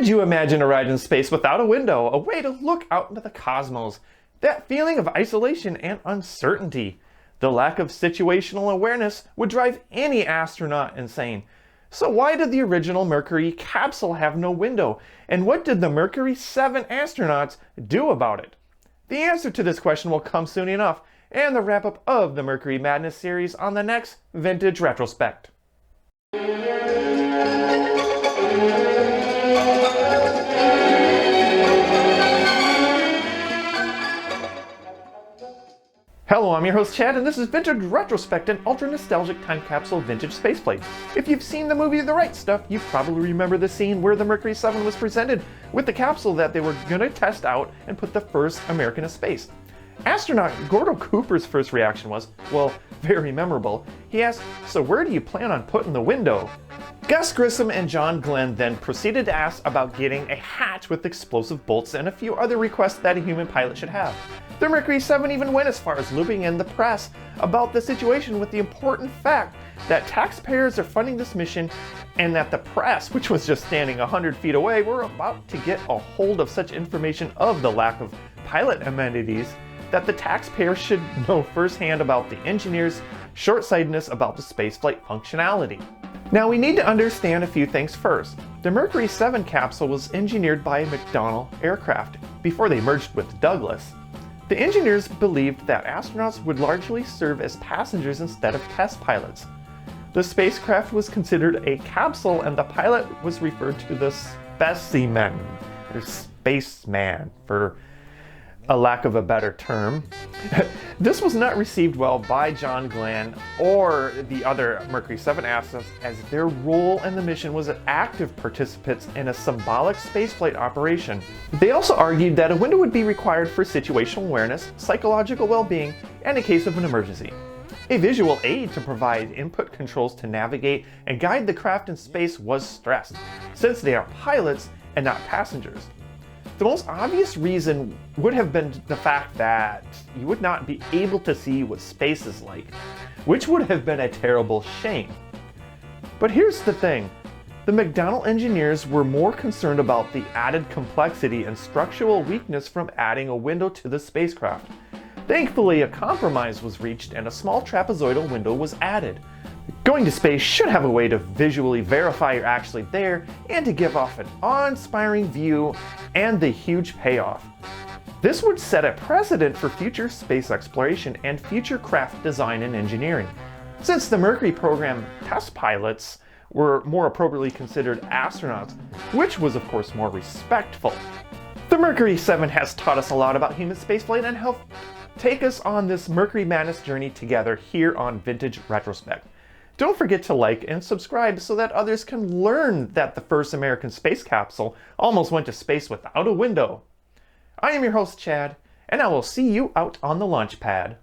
Could you imagine a ride in space without a window, a way to look out into the cosmos? That feeling of isolation and uncertainty. The lack of situational awareness would drive any astronaut insane. So why did the original Mercury capsule have no window? And what did the Mercury 7 astronauts do about it? The answer to this question will come soon enough, and the wrap-up of the Mercury Madness series on the next Vintage Retrospect. Hello, I'm your host Chad, and this is Vintage Retrospect, an ultra-nostalgic time capsule vintage spaceflight. If you've seen the movie The Right Stuff, you probably remember the scene where the Mercury 7 was presented with the capsule that they were going to test out and put the first American to space. Astronaut Gordo Cooper's first reaction was, well, very memorable. He asked, "So where do you plan on putting the window?" Gus Grissom and John Glenn then proceeded to ask about getting a hatch with explosive bolts and a few other requests that a human pilot should have. The Mercury 7 even went as far as looping in the press about the situation with the important fact that taxpayers are funding this mission and that the press, which was just standing 100 feet away, were about to get a hold of such information of the lack of pilot amenities that the taxpayers should know firsthand about the engineers' short-sightedness about the spaceflight functionality. Now we need to understand a few things first. The Mercury 7 capsule was engineered by McDonnell Aircraft before they merged with Douglas. The engineers believed that astronauts would largely serve as passengers instead of test pilots. The spacecraft was considered a capsule and the pilot was referred to the specimen, or spaceman for a lack of a better term. This was not received well by John Glenn or the other Mercury 7 astronauts, as their role in the mission was as active participants in a symbolic spaceflight operation. They also argued that a window would be required for situational awareness, psychological well-being, and in case of an emergency. A visual aid to provide input controls to navigate and guide the craft in space was stressed, since they are pilots and not passengers. The most obvious reason would have been the fact that you would not be able to see what space is like, which would have been a terrible shame. But here's the thing, the McDonnell engineers were more concerned about the added complexity and structural weakness from adding a window to the spacecraft. Thankfully, a compromise was reached and a small trapezoidal window was added. Going to space should have a way to visually verify you're actually there and to give off an awe-inspiring view and the huge payoff. This would set a precedent for future space exploration and future craft design and engineering. Since the Mercury program test pilots were more appropriately considered astronauts, which was of course more respectful. The Mercury 7 has taught us a lot about human spaceflight and helped take us on this Mercury Madness journey together here on Vintage Retrospect. Don't forget to like and subscribe so that others can learn that the first American space capsule almost went to space without a window. I am your host Chad, and I will see you out on the launch pad.